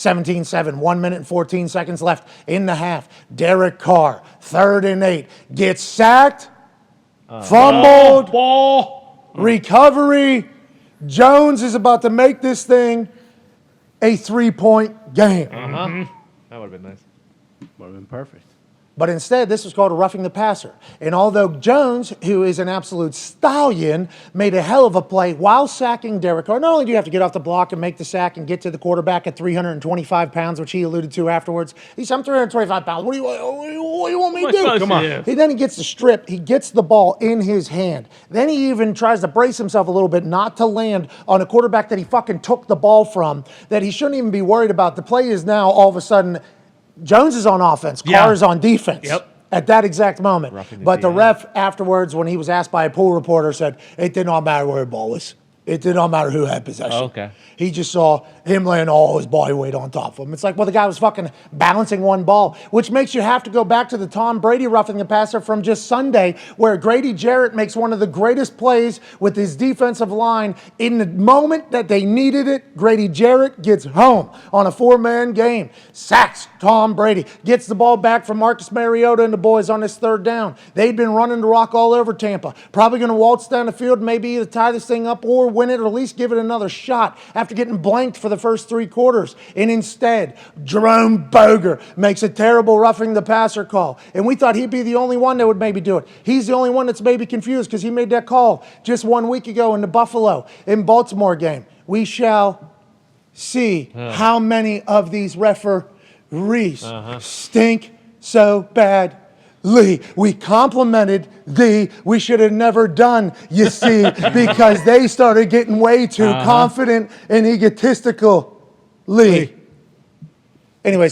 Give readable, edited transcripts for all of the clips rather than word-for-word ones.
17-7, 1 minute and 14 seconds left in the half. Derek Carr, 3rd and 8, gets sacked, fumbled, recovery. Jones is about to make this thing a 3-point game. That would have been nice. Would have been perfect. But instead, this was called a roughing the passer. And although Jones, who is an absolute stallion, made a hell of a play while sacking Derek Carr, not only do you have to get off the block and make the sack and get to the quarterback at 325 pounds, which he alluded to afterwards. He said, I'm 325 pounds. What do you want me to do? Come on. Then he gets the strip. He gets the ball in his hand. Then he even tries to brace himself a little bit not to land on a quarterback that he fucking took the ball from, that he shouldn't even be worried about. The play is now all of a sudden Jones is on offense, Carr is on defense at that exact moment. But the ref afterwards, when he was asked by a pool reporter, said it did not matter where the ball was. It did not matter who had possession. He just saw him laying all his body weight on top of him. It's like, well, the guy was fucking balancing one ball, which makes you have to go back to the Tom Brady roughing the passer from just Sunday, where Grady Jarrett makes one of the greatest plays with his defensive line. In the moment that they needed it, Grady Jarrett gets home on a 4-man game, sacks Tom Brady, gets the ball back from Marcus Mariota and the boys on this 3rd down. They'd been running the rock all over Tampa. Probably going to waltz down the field, maybe either tie this thing up or win it, or at least give it another shot after getting blanked for the first 3 quarters. And instead, Jerome Boger makes a terrible roughing the passer call. And we thought he'd be the only one that would maybe do it. He's the only one that's maybe confused because he made that call just 1 week ago in the Buffalo in Baltimore game. We shall see how many of these referees stink so bad. We complimented thee. We should have never done, you see, because they started getting way too confident and egotistical. Anyways,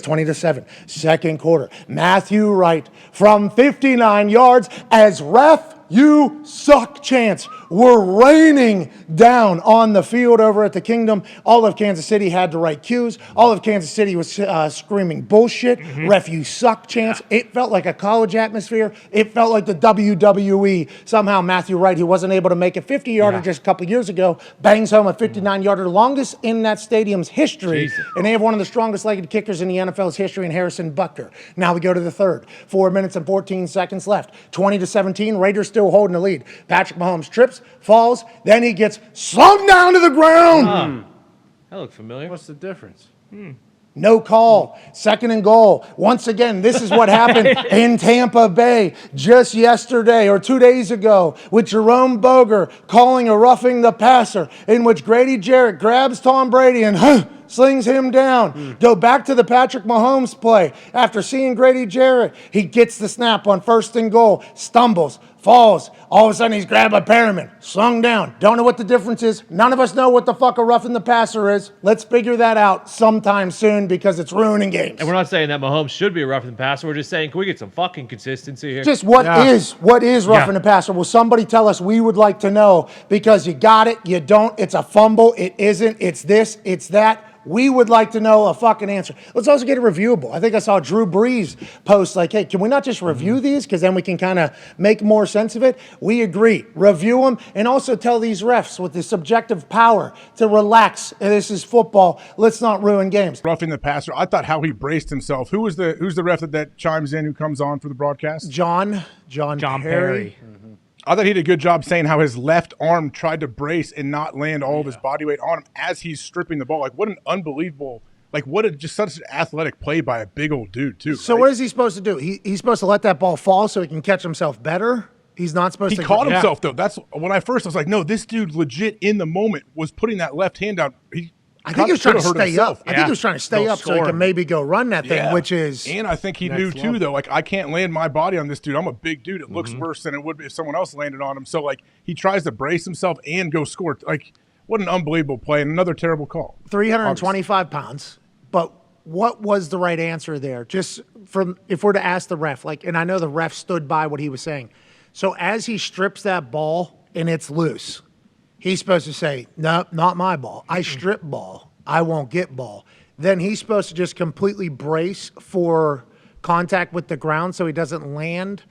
20-7, 2nd quarter. Matthew Wright from 59 yards as ref you suck chants were raining down on the field over at the Kingdom. All of Kansas City had the right cues. All of Kansas City was screaming bullshit. Ref you suck chants. It felt like a college atmosphere. It felt like the WWE. Somehow Matthew Wright, who wasn't able to make a 50-yarder just a couple years ago, bangs home a 59-yarder, longest in that stadium's history. And they have one of the strongest legged kickers in the NFL's history in Harrison Butker. Now we go to the 3rd. 4 minutes and 14 seconds left. 20-17, Raiders still holding the lead. Patrick Mahomes trips, falls, then he gets slung down to the ground. That looked familiar. What's the difference? No call. 2nd and goal. Once again, this is what happened in Tampa Bay just yesterday or 2 days ago with Jerome Boger calling a roughing the passer, in which Grady Jarrett grabs Tom Brady and slings him down. Go back to the Patrick Mahomes play. After seeing Grady Jarrett, he gets the snap on 1st and goal, stumbles, falls. All of a sudden, he's grabbed by Perriman, slung down. Don't know what the difference is. None of us know what the fuck a roughing the passer is. Let's figure that out sometime soon because it's ruining games. And we're not saying that Mahomes should be a roughing the passer. We're just saying, can we get some fucking consistency here? Just what is roughing the passer? Will somebody tell us? We would like to know, because you got it, you don't, it's a fumble, it isn't, it's this, it's that. We would like to know a fucking answer. Let's also get it reviewable. I think I saw Drew Brees post like, hey, can we not just review these? Because then we can kind of make more sense of it. We agree. Review them and also tell these refs with the subjective power to relax. This is football. Let's not ruin games. Roughing the passer. I thought how he braced himself. Who's the ref that chimes in, who comes on for the broadcast? John Perry. I thought he did a good job saying how his left arm tried to brace and not land all of his body weight on him as he's stripping the ball. Like, what an unbelievable, just such an athletic play by a big old dude, too. So what is he supposed to do? He's supposed to let that ball fall so he can catch himself better? He's not supposed to. He caught himself, though. That's when I was like, no, this dude legit in the moment was putting that left hand down. I think he was trying to stay up. I think he was trying to stay up so he can maybe go run that thing, which is... And I think he knew, too, though, like, I can't land my body on this dude. I'm a big dude. It looks worse than it would be if someone else landed on him. So, like, he tries to brace himself and go score. Like, what an unbelievable play and another terrible call. 325 pounds. But what was the right answer there? Just from, if we're to ask the ref, like, and I know the ref stood by what he was saying. So as he strips that ball and it's loose, he's supposed to say, no, not my ball. I strip ball. I won't get ball. Then he's supposed to just completely brace for contact with the ground so he doesn't land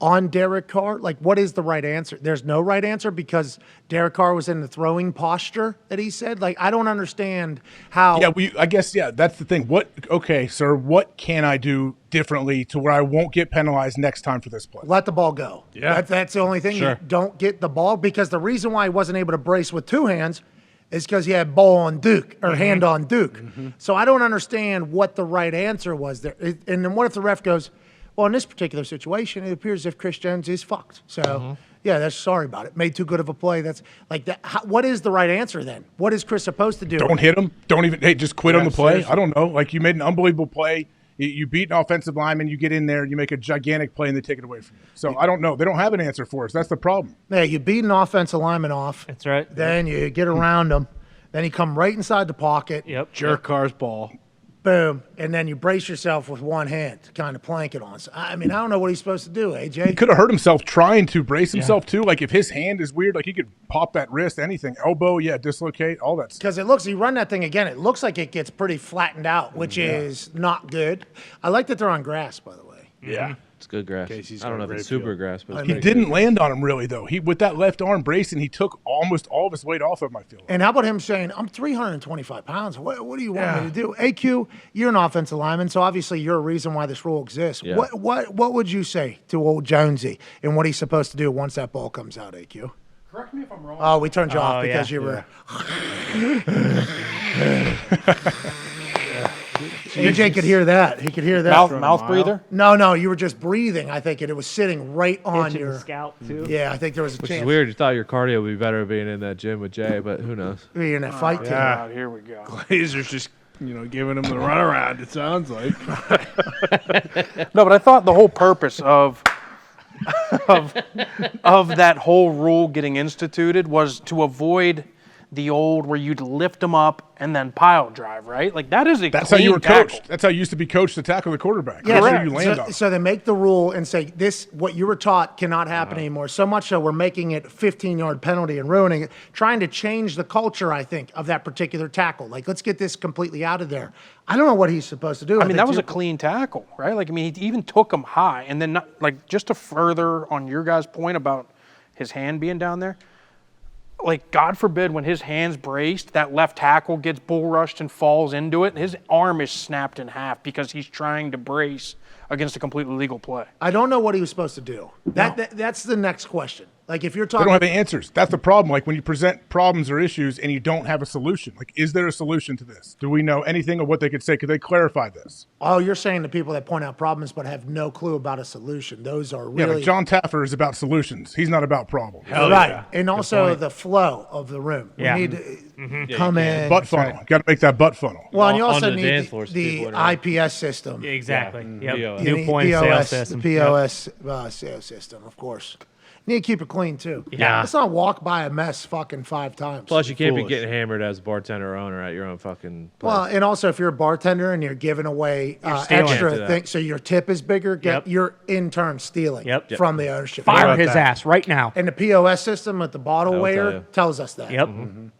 on Derek Carr? Like, what is the right answer? There's no right answer because Derek Carr was in the throwing posture that he said. Like, I don't understand how. Yeah, I guess, that's the thing. Okay, sir, what can I do differently to where I won't get penalized next time for this play? Let the ball go. Yeah. That's the only thing. Sure. You don't get the ball because the reason why he wasn't able to brace with two hands is because he had ball on Duke or hand on Duke. So I don't understand what the right answer was there. And then what if the ref goes, well, in this particular situation, it appears as if Chris Jones is fucked. So, yeah, that's sorry about it. Made too good of a play. That's like that. What is the right answer then? What is Chris supposed to do? Don't hit him. Don't even, just quit on the play. seriously. I don't know. Like, you made an unbelievable play. You beat an offensive lineman, you get in there, you make a gigantic play, and they take it away from you. So I don't know. They don't have an answer for us. That's the problem. Yeah, you beat an offensive lineman off. That's right. Then you get around him. Then he come right inside the pocket. Yep. Jerk Carr's ball. Boom. And then you brace yourself with one hand to kind of plank it on. So, I mean, I don't know what he's supposed to do, AJ. He could have hurt himself trying to brace himself, too. Like, if his hand is weird, like, he could pop that wrist, anything. Elbow, dislocate, all that stuff. Because you run that thing again, it looks like it gets pretty flattened out, which is not good. I like that they're on grass, by the way. Yeah. It's good grass. Casey's I don't know got if it's great super feel. grass, but it's He pretty didn't good. land on him, really, though. He with that left arm bracing, he took almost all of his weight off of him, I feel like. And how about him saying, I'm 325 pounds. What do you want me to do? AQ, you're an offensive lineman, so obviously you're a reason why this rule exists. Yeah. What would you say to old Jonesy and what he's supposed to do once that ball comes out, AQ? Correct me if I'm wrong. Oh, we turned you off Oh, because yeah. you were. AJ could hear that. He could hear that. Mouth breather. No, you were just breathing, I think, and it was sitting right on Itching your the scalp too. Yeah, I think there was a Which chance. is weird. You thought your cardio would be better being in that gym with Jay, but who knows? Being in that fight team. God, here we go. Glazer's just, giving him the runaround, it sounds like. No, but I thought the whole purpose of that whole rule getting instituted was to avoid the old where you'd lift them up and then pile drive, right? Like that is a That's how clean you were tackle. coached. That's how you used to be coached to tackle the quarterback. Yeah, That's right. where you land on. So they make the rule and say this, what you were taught cannot happen anymore. So much so we're making it 15-yard penalty and ruining it, trying to change the culture, I think, of that particular tackle. Like, let's get this completely out of there. I don't know what he's supposed to do. I mean, think that was to a clean tackle, right? Like, I mean, he even took him high. And then, just to further on your guys' point about his hand being down there, like, God forbid when his hand's braced, that left tackle gets bull rushed and falls into it, his arm is snapped in half because he's trying to brace against a completely legal play. I don't know what he was supposed to do. That's the next question. Like, if you're They talking, don't have any answers. That's the problem. Like when you present problems or issues and you don't have a solution. Like, is there a solution to this? Do we know anything of what they could say? Could they clarify this? oh, you're saying the people that point out problems but have no clue about a solution. Those are Yeah, really like John Taffer is about solutions. He's not about problems. right. And also the flow of the room. Yeah. We need to come in. Butt funnel. Got to make that butt funnel. Well, and you On also the need dance floor so the people are- IPS system. Exactly. Yep. POS. You New need point of sale POS, system. The POS sales system, of course. You need to keep it clean, too. Yeah. Let's not walk by a mess fucking 5 times. Plus, you can't be Foolish. getting hammered as a bartender or owner at your own fucking place. Well, and also if you're a bartender and you're giving away stealing. extra Into that. things, so your tip is bigger, Yep. you're in turn stealing Yep. from the ownership. Fire about his that? ass right now. And the POS system with the bottle That'll tell weigher you. tells us that. Yep.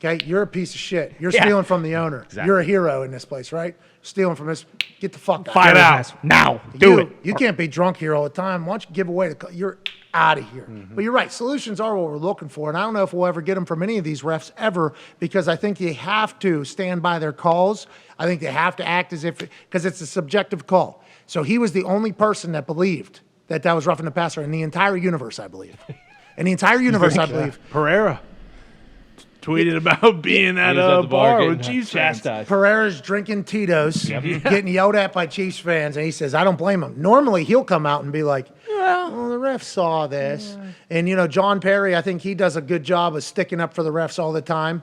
Okay, you're a piece of shit. You're Yeah. stealing from the owner. Exactly. You're a hero in this place, right? Stealing from this. Get the fuck out. Fire his out. ass now. Do it. You can't be drunk here all the time. Why don't you give away the? You're out of here. But you're right. Solutions are what we're looking for, and I don't know if we'll ever get them from any of these refs ever, because I think they have to stand by their calls. I think they have to act as if because it's a subjective call. So he was the only person that believed that was roughing the passer in the entire universe, I believe. In the entire universe, I believe. Pereira tweeted about being at He was a bar getting with Chiefs fans. chastised. Pereira's drinking Tito's, getting yelled at by Chiefs fans, and he says, I don't blame him. Normally, he'll come out and be like, well, the ref saw this. And, John Perry, I think he does a good job of sticking up for the refs all the time,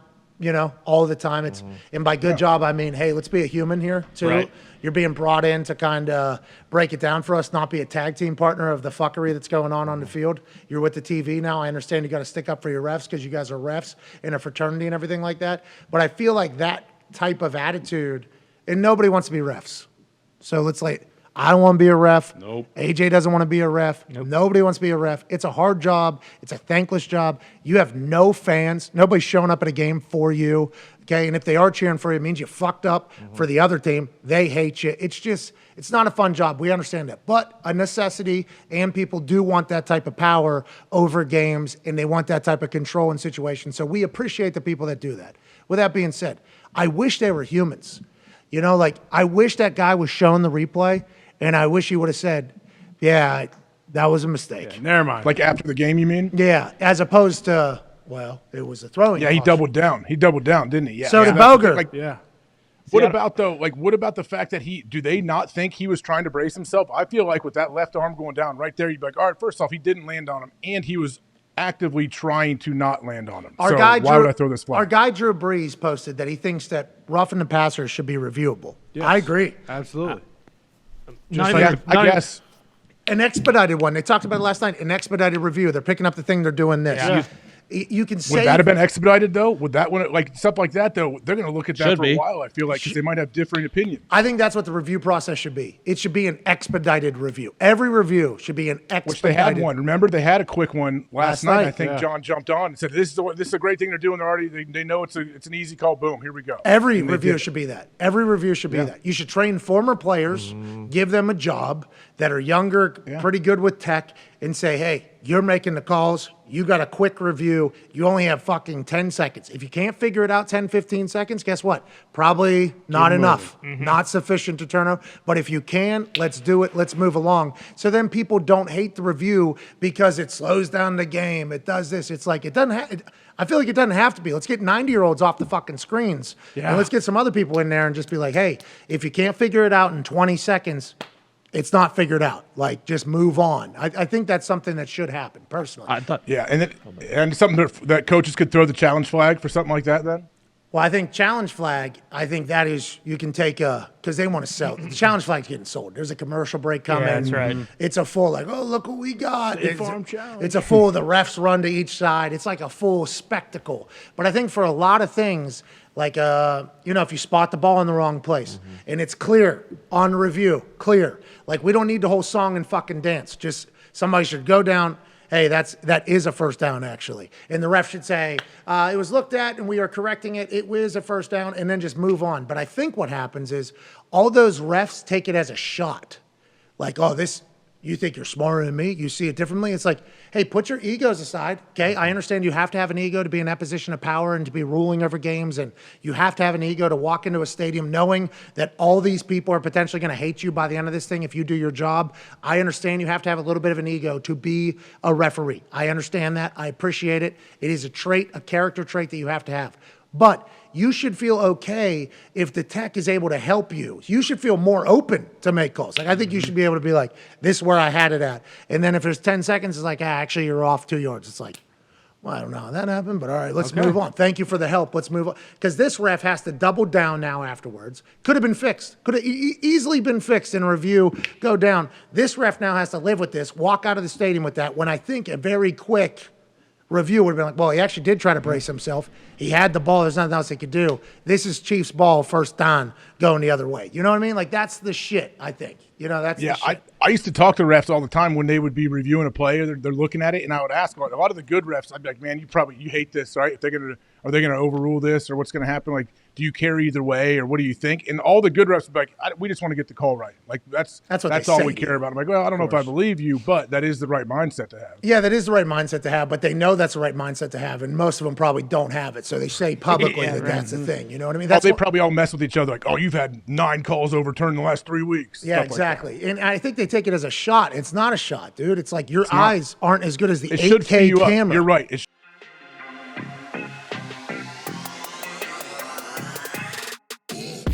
all the time. It's And by good job, I mean, hey, let's be a human here, too. Right. You're being brought in to kind of break it down for us, not be a tag team partner of the fuckery that's going on the field. You're with the TV now. I understand you got to stick up for your refs because you guys are refs in a fraternity and everything like that. But I feel like that type of attitude, and nobody wants to be refs. So let's I don't want to be a ref. Nope. AJ doesn't want to be a ref. Nobody wants to be a ref. It's a hard job. It's a thankless job. You have no fans. Nobody's showing up at a game for you. Okay, and if they are cheering for you, it means you fucked up for the other team. They hate you. It's not a fun job. We understand that. But a necessity, and people do want that type of power over games, and they want that type of control in situations. So we appreciate the people that do that. With that being said, I wish they were humans. You know, like, I wish that guy was shown the replay, and I wish he would have said, yeah, that was a mistake. Yeah, never mind. Like after the game, you mean? Yeah, as opposed to, well, it was a throwing. Yeah, he caution. doubled down. He doubled down, didn't he? Yeah. So yeah. did Boger. Like, yeah. what about though? Like, what about the fact that do they not think he was trying to brace himself? I feel like with that left arm going down right there, you'd be like, all right, first off, he didn't land on him, and he was actively trying to not land on him. Why would I throw this flag? Our guy Drew Brees posted that he thinks that roughing the passer should be reviewable. Yes. I agree. Absolutely. I guess. An expedited one. They talked about it last night. An expedited review. They're picking up the thing. They're doing this. Yeah. You can say Would that have been expedited though? Would that one like stuff like that though? They're going to look at that Should for be. a while. I feel like 'cause they might have different opinions. I think that's what the review process should be. It should be an expedited review. Every review should be an expedited. Which they had one. Remember, they had a quick one last night. I think yeah. John jumped on and said, "This is a great thing they're doing. They're already they know it's an easy call. Boom, here we go." Every And they review did. should be that. Every review should be that. You should train former players, give them a job that are younger, pretty good with tech, and say, hey, you're making the calls. You got a quick review. You only have fucking 10 seconds. If you can't figure it out 10, 15 seconds, guess what? Probably not enough. Not sufficient to turn over. But if you can, let's do it. Let's move along. So then people don't hate the review because it slows down the game. It does this. It's like, it doesn't have, I feel like it doesn't have to be. Let's get 90-year-olds off the fucking screens. Yeah. And let's get some other people in there and just be like, hey, if you can't figure it out in 20 seconds, it's not figured out. Like, just move on. I think that's something that should happen, personally. I thought. Yeah, and something that coaches could throw the challenge flag for something like that then? Well, I think challenge flag, I think that is, you can take because they want to sell. The challenge flag's getting sold. There's a commercial break coming. that's right. It's a full, like, oh, look what we got. Farm challenge. It's a full, the refs run to each side. It's like a full spectacle. But I think for a lot of things, like, if you spot the ball in the wrong place and it's clear on review, clear. Like, we don't need the whole song and fucking dance. Just somebody should go down. Hey, that is a first down, actually. And the ref should say, it was looked at and we are correcting it. It was a first down, and then just move on. But I think what happens is all those refs take it as a shot. Like, oh, you think you're smarter than me? You see it differently? It's like, hey, put your egos aside, okay? I understand you have to have an ego to be in that position of power and to be ruling over games, and you have to have an ego to walk into a stadium knowing that all these people are potentially going to hate you by the end of this thing if you do your job. I understand you have to have a little bit of an ego to be a referee. I understand that. I appreciate it. It is a trait, a character trait that you have to have. But you should feel okay if the tech is able to help you. You should feel more open to make calls. Like, I think you should be able to be like, this is where I had it at. And then if there's 10 seconds, it's like, actually, you're off 2 yards. It's like, well, I don't know how that happened, but all right, let's move on. Thank you for the help. Let's move on. Because this ref has to double down now afterwards. Could have been fixed. Could have easily been fixed in a review, go down. This ref now has to live with this, walk out of the stadium with that, when I think a very quick review would have been like, well, he actually did try to brace himself. He had the ball. There's nothing else he could do. This is Chiefs ball, first down, going the other way. You know what I mean? Like, that's the shit, I think. That's the shit. I used to talk to refs all the time when they would be reviewing a play or they're looking at it, and I would ask a lot of the good refs, I'd be like, man, you hate this, right? If are they gonna overrule this, or what's gonna happen? Like, do you care either way, or what do you think? And all the good refs would be like, we just want to get the call right. Like, that's all we care about. I'm like, well, I don't know if I believe you, but that is the right mindset to have. Yeah, that is the right mindset to have, but they know that's the right mindset to have, and most of them probably don't have it, so they say publicly that's the thing. You know what I mean? They probably all mess with each other, like, oh, you've had 9 calls overturned in the last 3 weeks. Yeah, exactly. And I think they take it as a shot. It's not a shot, dude. It's like your eyes aren't as good as the 8K camera. You're right.